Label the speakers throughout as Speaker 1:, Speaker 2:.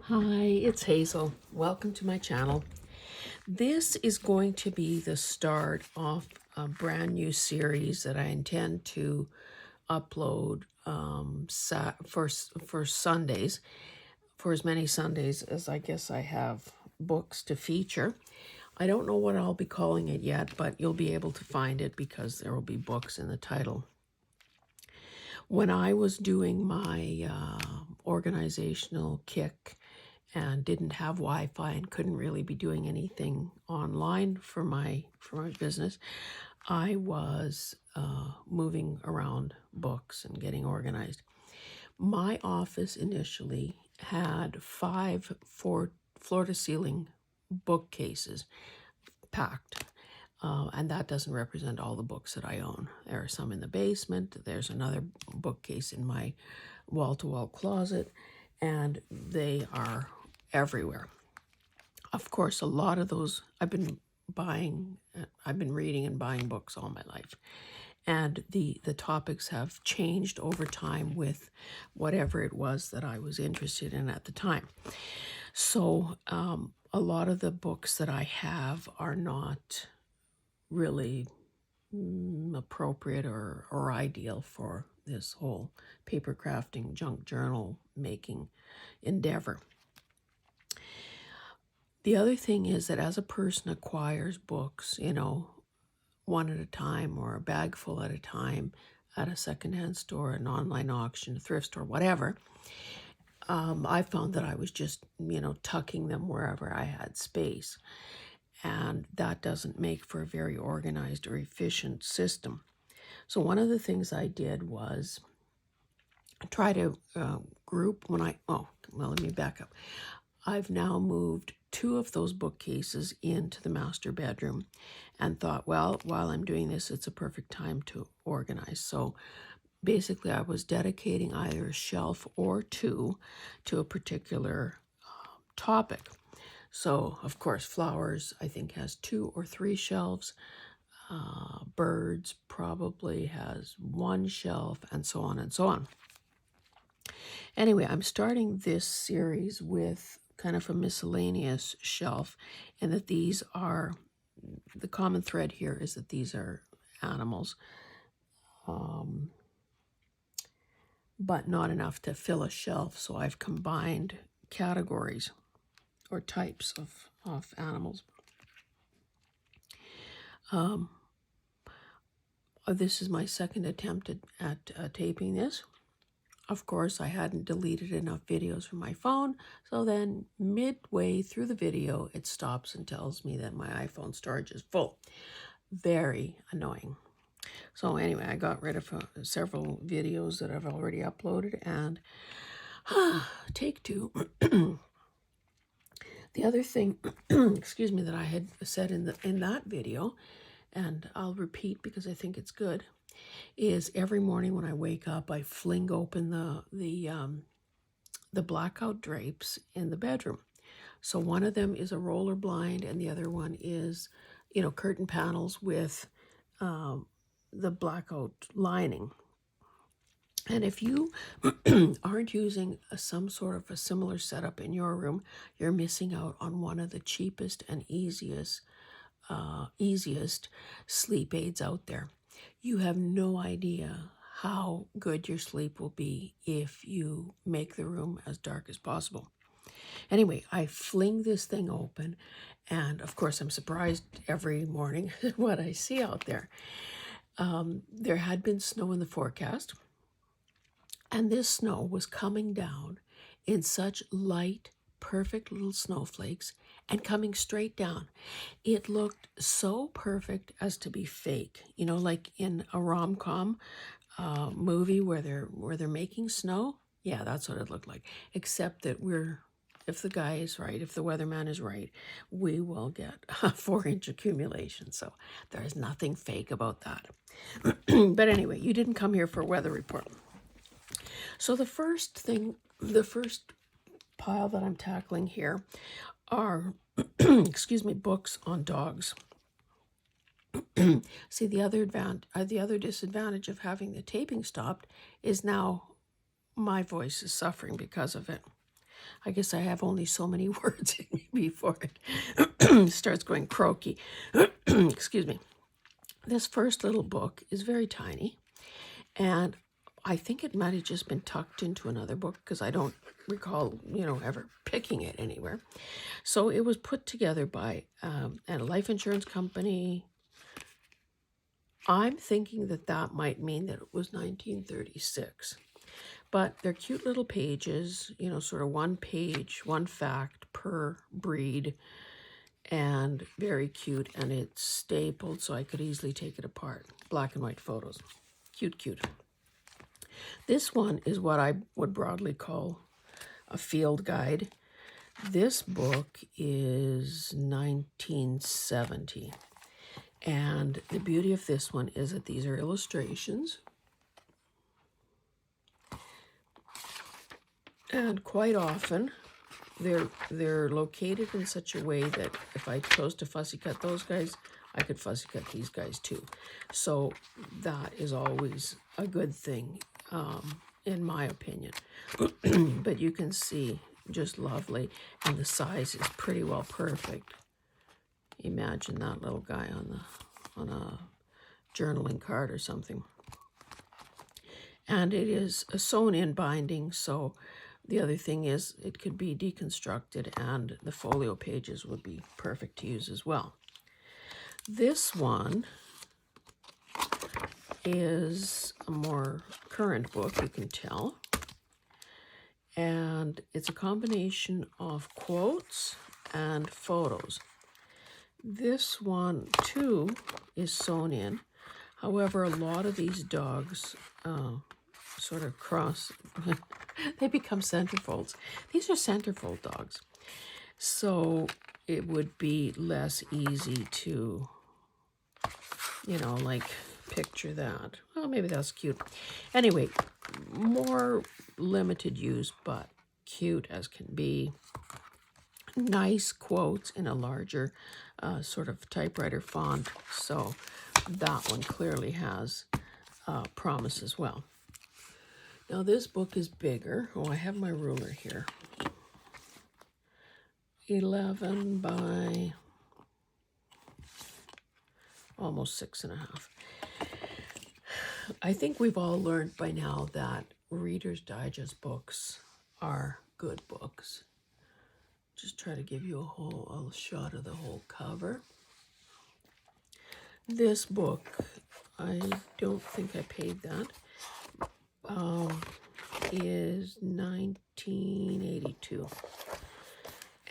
Speaker 1: Hi, it's Hazel. Welcome to my channel. This is going to be the start of a brand new series that I intend to upload for Sundays, for as many Sundays as I guess I have books to feature. I don't know what I'll be calling it yet, but you'll be able to find it because there will be books in the title. When I was doing my organizational kick and didn't have Wi-Fi and couldn't really be doing anything online for my business, I was moving around books and getting organized. My office initially had 5 floor-to-ceiling bookcases packed. And that doesn't represent all the books that I own. There are some in the basement. There's another bookcase in my wall-to-wall closet, and they are everywhere. Of course, a lot of those I've been reading and buying books all my life. And the topics have changed over time with whatever it was that I was interested in at the time. So a lot of the books that I have are not really appropriate or ideal for this whole paper crafting, junk journal making endeavor. The other thing is that as a person acquires books, one at a time or a bag full at a time at a secondhand store, an online auction, a thrift store, whatever, I found that I was just, tucking them wherever I had space. And that doesn't make for a very organized or efficient system. So one of the things I did was try to group let me back up. I've now moved 2 of those bookcases into the master bedroom and thought, well, while I'm doing this, it's a perfect time to organize. So basically I was dedicating either a shelf or 2 to a particular topic. So, of course, flowers, I think, has 2 or 3 shelves. Birds probably has 1 shelf, and so on and so on. Anyway, I'm starting this series with kind of a miscellaneous shelf, and that these are, the common thread here is that these are animals, but not enough to fill a shelf, so I've combined categories or types of animals. This is my second attempt at taping this. Of course, I hadn't deleted enough videos from my phone, so then midway through the video, it stops and tells me that my iPhone storage is full. Very annoying. So anyway, I got rid of several videos that I've already uploaded, and take 2. The other thing, excuse me, that I had said in that video, and I'll repeat because I think it's good, is every morning when I wake up, I fling open the blackout drapes in the bedroom. So one of them is a roller blind, and the other one is, curtain panels with the blackout lining. And if you aren't using some sort of a similar setup in your room, you're missing out on one of the cheapest and easiest sleep aids out there. You have no idea how good your sleep will be if you make the room as dark as possible. Anyway, I fling this thing open, and of course I'm surprised every morning at what I see out there. There had been snow in the forecast, and this snow was coming down in such light, perfect little snowflakes and coming straight down. It looked so perfect as to be fake, like in a rom-com movie where they're making snow. Yeah, that's what it looked like, except that if the guy is right, if the weatherman is right, we will get a 4-inch accumulation. So there's nothing fake about that. But anyway, you didn't come here for a weather report. So the first pile that I'm tackling here are, excuse me, books on dogs. See, the other disadvantage of having the taping stopped is now my voice is suffering because of it. I guess I have only so many words in me before it starts going croaky. Excuse me. This first little book is very tiny, and I think it might have just been tucked into another book because I don't recall, ever picking it anywhere. So it was put together by a life insurance company. I'm thinking that might mean that it was 1936. But they're cute little pages, sort of one page, one fact per breed, and very cute. And it's stapled, so I could easily take it apart. Black and white photos. Cute, cute. This one is what I would broadly call a field guide. This book is 1970. And the beauty of this one is that these are illustrations. And quite often, they're located in such a way that if I chose to fussy cut those guys, I could fussy cut these guys too. So that is always a good thing, in my opinion. But you can see, just lovely, and the size is pretty well perfect. Imagine that little guy on a journaling card or something. And it is a sewn-in binding, so the other thing is it could be deconstructed, and the folio pages would be perfect to use as well. This one is a more current book, you can tell. And it's a combination of quotes and photos. This one, too, is sewn in. However, a lot of these dogs sort of cross, they become centerfolds. These are centerfold dogs. So it would be less easy to, like picture that. Well, maybe that's cute. Anyway, more limited use, but cute as can be. Nice quotes in a larger sort of typewriter font. So that one clearly has promise as well. Now this book is bigger. Oh, I have my ruler here. 11 by almost 6.5. I think we've all learned by now that Reader's Digest books are good books. Just try to give you a shot of the whole cover. This book, I don't think I paid that, is 1982.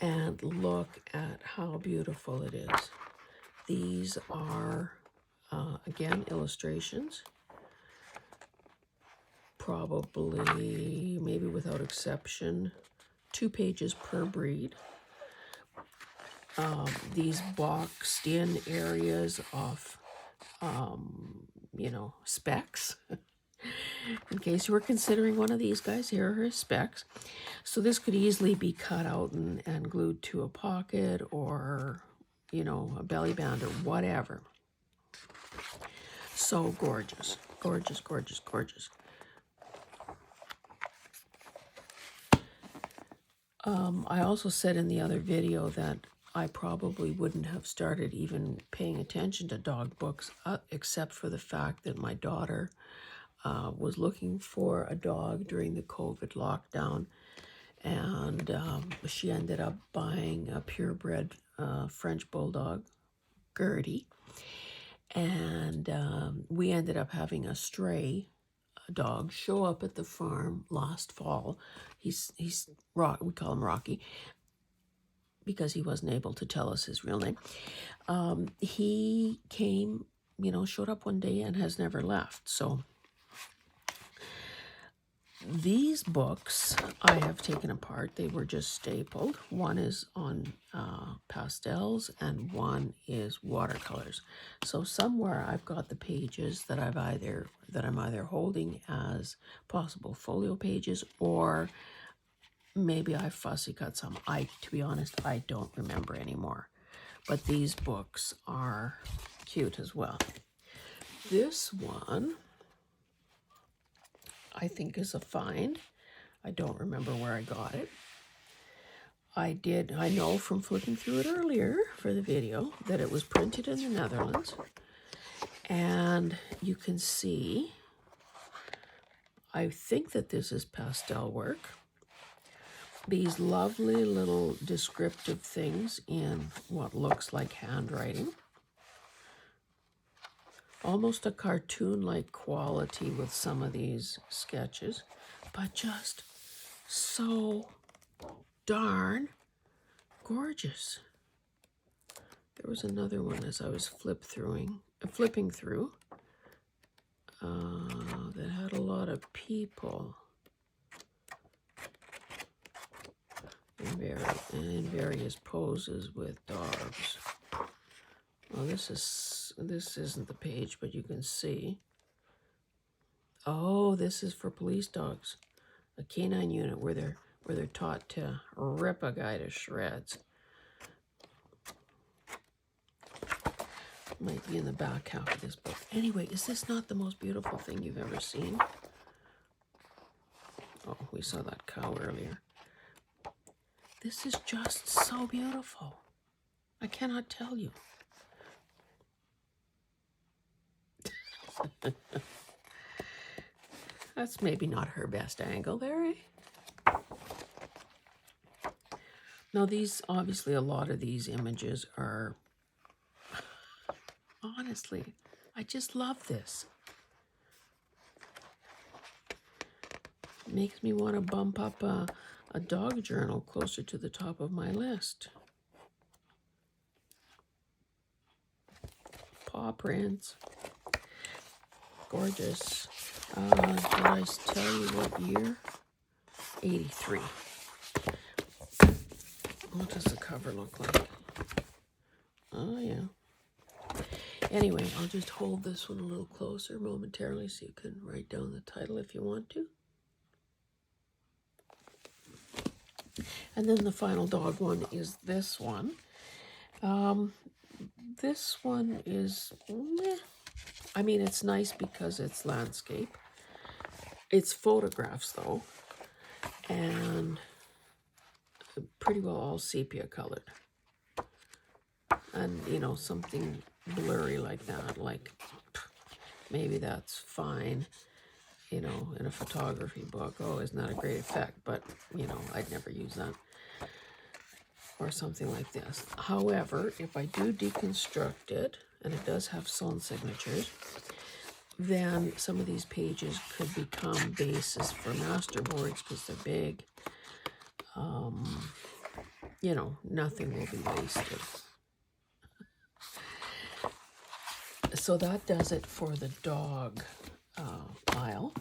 Speaker 1: And look at how beautiful it is. These are, again, illustrations. Probably, maybe without exception, 2 pages per breed. These boxed in areas of, specs. In case you were considering one of these guys, here are his specs. So this could easily be cut out and glued to a pocket or, a belly band or whatever. So gorgeous, gorgeous, gorgeous, gorgeous. I also said in the other video that I probably wouldn't have started even paying attention to dog books except for the fact that my daughter was looking for a dog during the COVID lockdown, and she ended up buying a purebred French Bulldog, Gertie, and we ended up having a stray dog show up at the farm last fall. He's we call him Rocky because he wasn't able to tell us his real name. He came, showed up one day and has never left. So these books I have taken apart. They were just stapled. One is on pastels and one is watercolors. So somewhere I've got the pages that I'm either holding as possible folio pages, or maybe I fussy cut some. To be honest, I don't remember anymore. But these books are cute as well. This one, I think, is a find. I don't remember where I got it. I know from flipping through it earlier for the video that it was printed in the Netherlands. And you can see, I think that this is pastel work. These lovely little descriptive things in what looks like handwriting. Almost a cartoon-like quality with some of these sketches, but just so darn gorgeous. There was another one as I was flipping through that had a lot of people in various poses with dogs. Well, this isn't the page, but you can see. Oh, this is for police dogs, a canine unit where they're taught to rip a guy to shreds. Might be in the back half of this book. Anyway, is this not the most beautiful thing you've ever seen? Oh, we saw that cow earlier. This is just so beautiful. I cannot tell you. That's maybe not her best angle there, eh? Now these, obviously a lot of these images are, honestly, I just love this. It makes me want to bump up a dog journal closer to the top of my list. Paw prints. Gorgeous. Did I tell you what year? 83. What does the cover look like? Oh, yeah. Anyway, I'll just hold this one a little closer momentarily so you can write down the title if you want to. And then the final dog one is this one. This one is, meh. I mean, it's nice because it's landscape. It's photographs, though, and pretty well all sepia colored. And, you know, something blurry like that, like maybe that's fine, you know, in a photography book. Oh, isn't that a great effect? But, you know, I'd never use that. Or something like this. However, if I do deconstruct it, and it does have sun signatures, then some of these pages could become bases for masterboards because they're big. You know, nothing will be wasted. So that does it for the dog pile.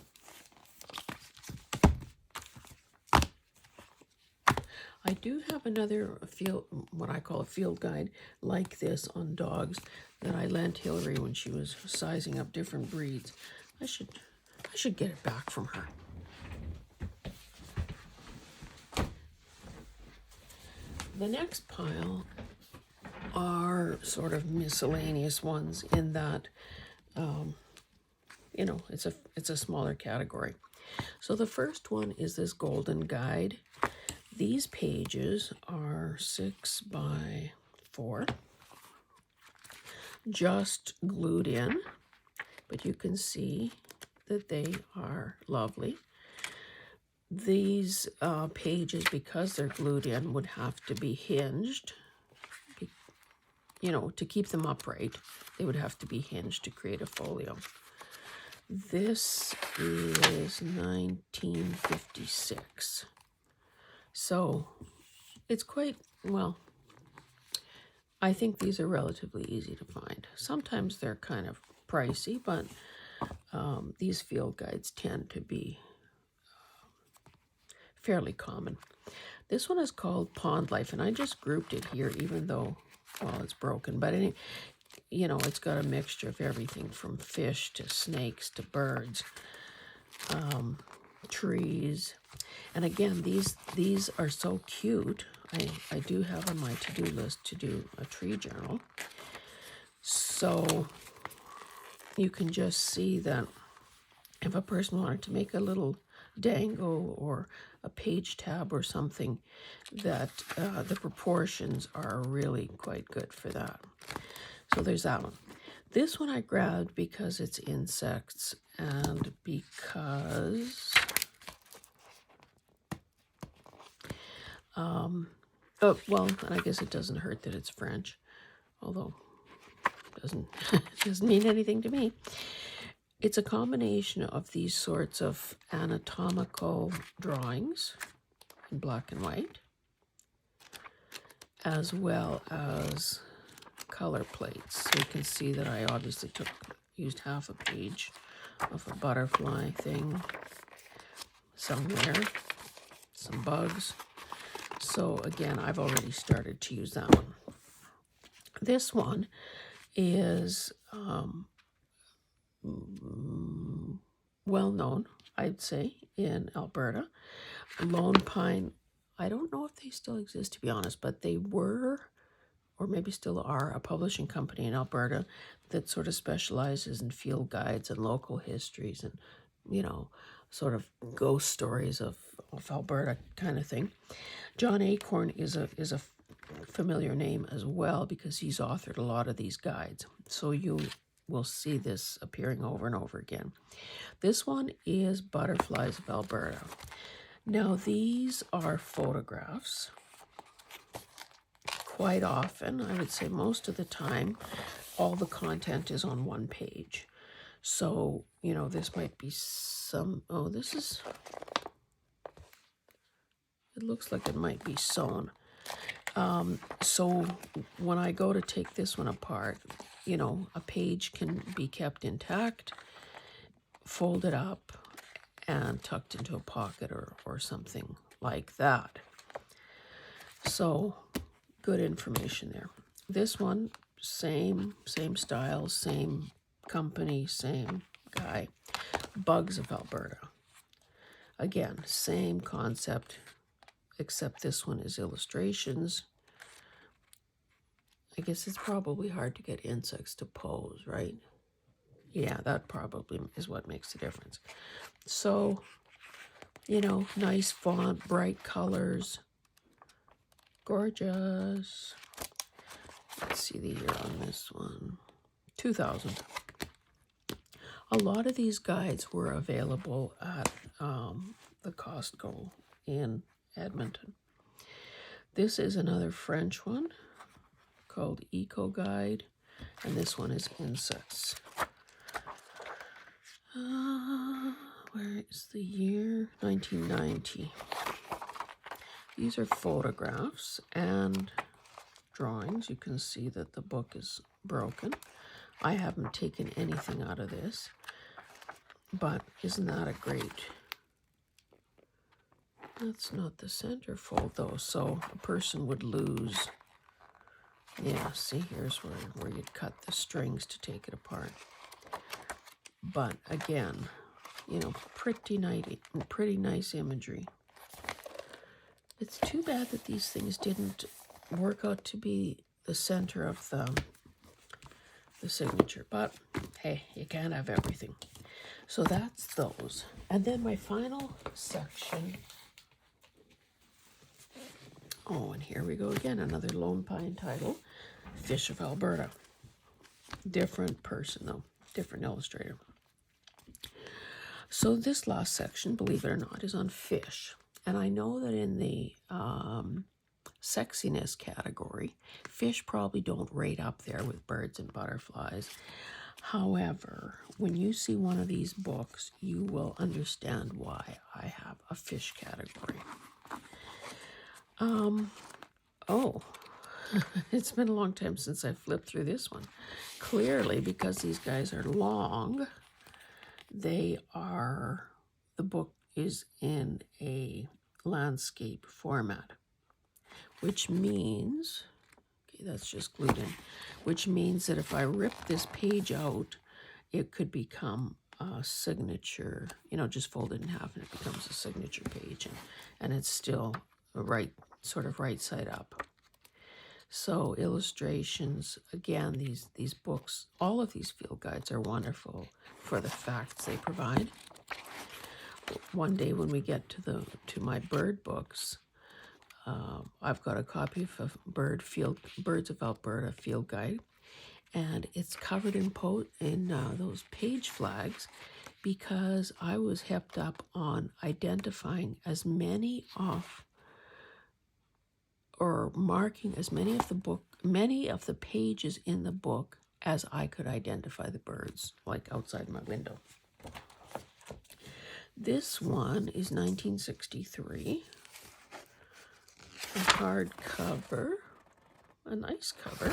Speaker 1: I do have another field, what I call a field guide, like this on dogs that I lent Hillary when she was sizing up different breeds. I should get it back from her. The next pile are sort of miscellaneous ones in that, you know, it's a smaller category. So the first one is this golden guide. These pages are 6 by 4, just glued in, but you can see that they are lovely. These pages, because they're glued in, would have to be hinged. You know, to keep them upright, they would have to be hinged to create a folio. This is 1956. So it's quite, well, I think these are relatively easy to find. Sometimes they're kind of pricey, but these field guides tend to be fairly common. This one is called Pond Life, and I just grouped it here even though, well, it's broken. But, you know, it's got a mixture of everything from fish to snakes to birds, trees. And again, these are so cute. I do have on my to-do list to do a tree journal. So you can just see that if a person wanted to make a little dangle or a page tab or something, that the proportions are really quite good for that. So there's that one. This one I grabbed because it's insects and because oh, well, and I guess it doesn't hurt that it's French, although it doesn't mean anything to me. It's a combination of these sorts of anatomical drawings in black and white, as well as color plates. So you can see that I obviously used half a page of a butterfly thing somewhere, some bugs. So again, I've already started to use that one. This one is well known, I'd say, in Alberta. Lone Pine, I don't know if they still exist, to be honest, but they were, or maybe still are, a publishing company in Alberta that sort of specializes in field guides and local histories and, you know, sort of ghost stories of Alberta kind of thing. John Acorn is a familiar name as well because he's authored a lot of these guides. So you will see this appearing over and over again. This one is Butterflies of Alberta. Now these are photographs. Quite often, I would say most of the time, all the content is on one page. So, you know, this might be some, oh, this is, it looks like it might be sewn. So when I go to take this one apart, you know, a page can be kept intact, folded up, and tucked into a pocket or something like that. So good information there. This one, same style, same company, same guy. Bugs of Alberta. Again, same concept, except this one is illustrations. I guess it's probably hard to get insects to pose, right? Yeah, that probably is what makes the difference. So, you know, nice font, bright colors. Gorgeous. Let's see the year on this one. 2000. A lot of these guides were available at the Costco in Edmonton. This is another French one called Eco Guide, and this one is Insects. Where is the year? 1990. These are photographs and drawings. You can see that the book is broken. I haven't taken anything out of this, but isn't that a great... That's not the centerfold though, so a person would lose... Yeah, see, here's where you'd cut the strings to take it apart. But again, you know, pretty nice imagery. It's too bad that these things didn't work out to be the center of the signature, but hey, you can't have everything. So that's those. And then my final section. Oh, and here we go again, another Lone Pine title, Fish of Alberta. Different person though, different illustrator. So this last section, believe it or not, is on fish. And I know that in the sexiness category, fish probably don't rate up there with birds and butterflies. However, when you see one of these books, you will understand why I have a fish category. Oh, it's been a long time since I flipped through this one. Clearly, because these guys are long, the book is in a landscape format, which means, okay, that's just glued in, which means that if I rip this page out, it could become a signature, you know, just fold it in half and it becomes a signature page, and it's still sort of right side up. So illustrations, again, these books, all of these field guides are wonderful for the facts they provide. one day when we get to my bird books, I've got a copy of Birds of Alberta Field Guide, and it's covered in those page flags, because I was hepped up on identifying as many of, or marking as many of the pages in the book as I could identify the birds, like outside my window. This one is 1963, a hardcover, a nice cover,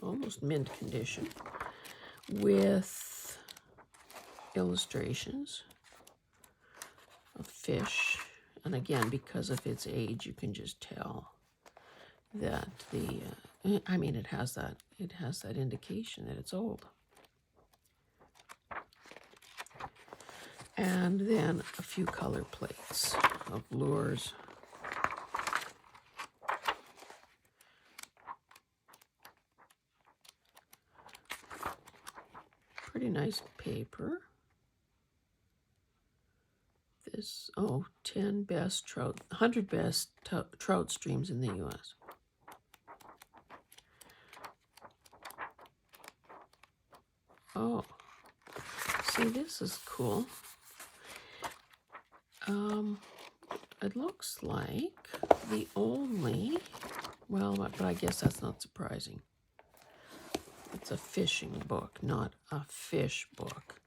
Speaker 1: almost mint condition, with illustrations of fish. And again, because of its age, you can just tell that it has that indication that it's old. And then a few color plates of lures. Pretty nice paper. This, 100 best trout streams in the U.S. Oh, see, this is cool. It looks like the only, but I guess that's not surprising. It's a fishing book, not a fish book.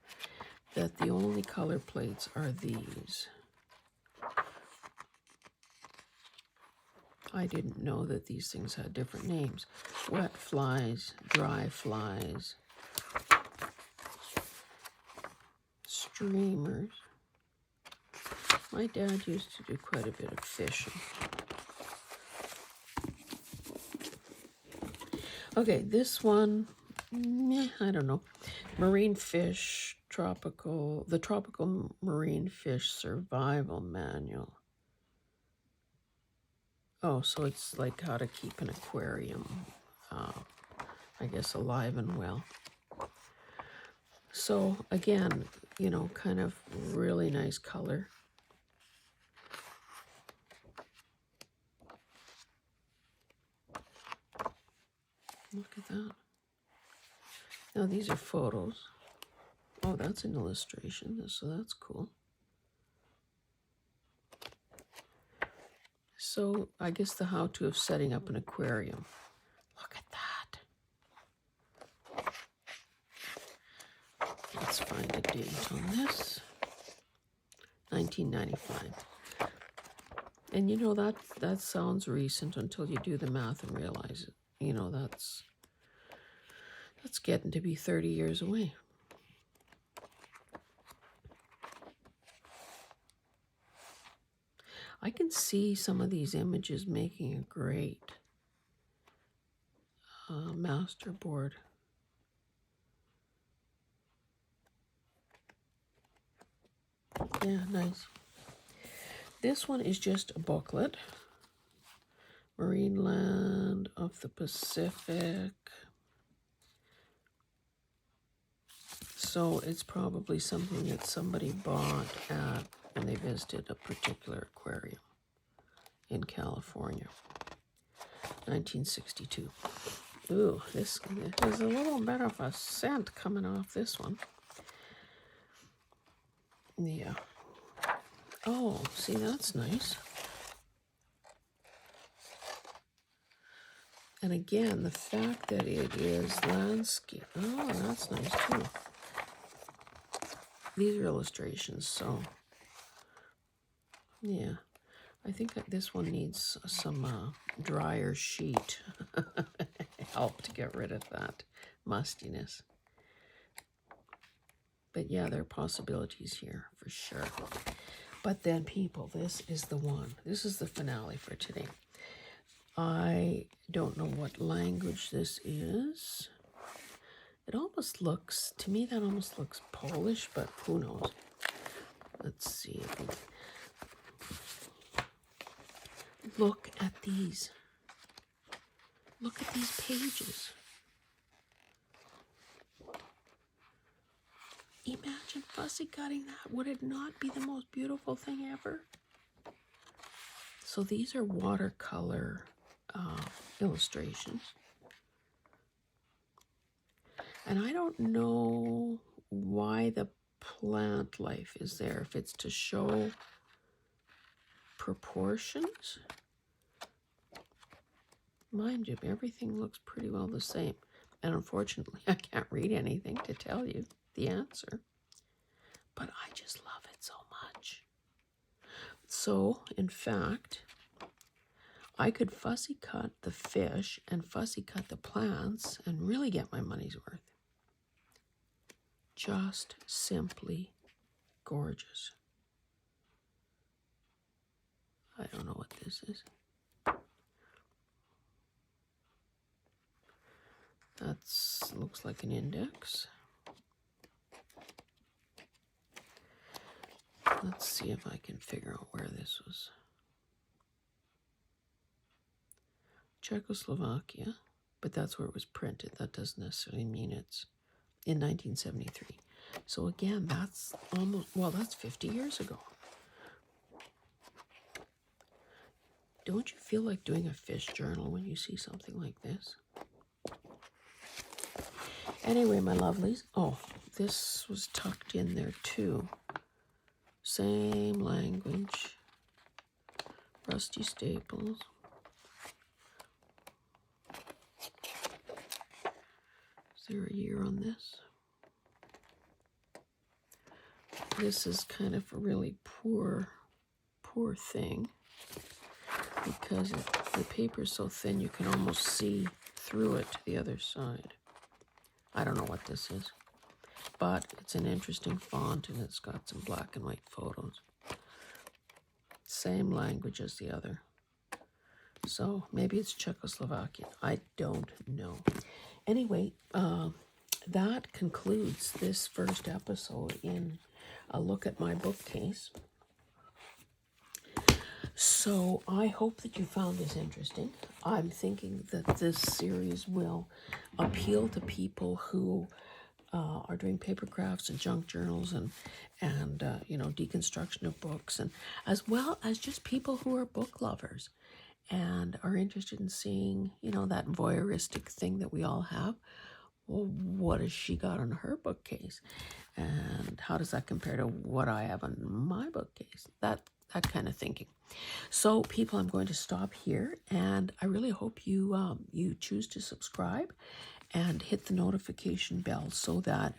Speaker 1: That the only color plates are these. I didn't know that these things had different names. Wet flies, dry flies, streamers. My dad used to do quite a bit of fishing. Okay, this one, I don't know. Marine fish, the Tropical Marine Fish Survival Manual. Oh, so it's like how to keep an aquarium, I guess, alive and well. So again, kind of really nice color. Look at that. Now these are photos. Oh, that's an illustration, so that's cool. So I guess the how-to of setting up an aquarium. Look at that. Let's find a date on this. 1995. And that sounds recent until you do the math and realize it. That's getting to be 30 years away. I can see some of these images making a great master board. Yeah, nice. This one is just a booklet. Marine Land of the Pacific. So it's probably something that somebody bought when they visited a particular aquarium in California. 1962. Ooh, there's a little bit of a scent coming off this one. Yeah. Oh, see, that's nice. And again, the fact that it is landscape. Oh, that's nice too. These are illustrations, so yeah. I think that this one needs some dryer sheet help to get rid of that mustiness. But yeah, there are possibilities here for sure. But then, people, this is the one. This is the finale for today. I don't know what language this is. It almost looks, to me, that almost looks Polish, but who knows? Let's see. Look at these. Look at these pages. Imagine fussy cutting that, would it not be the most beautiful thing ever? So these are watercolor illustrations. And I don't know why the plant life is there, if it's to show proportions. Mind you, everything looks pretty well the same. And unfortunately, I can't read anything to tell you the answer. But I just love it so much. So, in fact, I could fussy cut the fish and fussy cut the plants and really get my money's worth. Just simply gorgeous. I don't know what this is. That's looks like an index. Let's see if I can figure out where this was. Czechoslovakia, but that's where it was printed. That doesn't necessarily mean it's in 1973. So again, that's almost, well, that's 50 years ago. Don't you feel like doing a fish journal when you see something like this? Anyway, my lovelies, oh, this was tucked in there too. Same language, rusty staples. Is there a year on this? This is kind of a really poor thing because the paper is so thin you can almost see through it to the other side. I don't know what this is, but it's an interesting font and it's got some black and white photos. Same language as the other. So maybe it's Czechoslovakian. I don't know. Anyway, that concludes this first episode in a look at my bookcase. So I hope that you found this interesting. I'm thinking that this series will appeal to people who are doing paper crafts and junk journals and you know, deconstruction of books, and as well as just people who are book lovers and are interested in seeing, you know, that voyeuristic thing that we all have. Well, what has she got on her bookcase? And how does that compare to what I have on my bookcase? That kind of thinking. So, people, I'm going to stop here, and I really hope you you choose to subscribe and hit the notification bell so that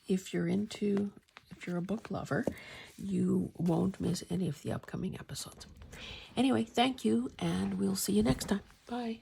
Speaker 1: if you're a book lover, you won't miss any of the upcoming episodes. Anyway, thank you, and we'll see you next time. Bye.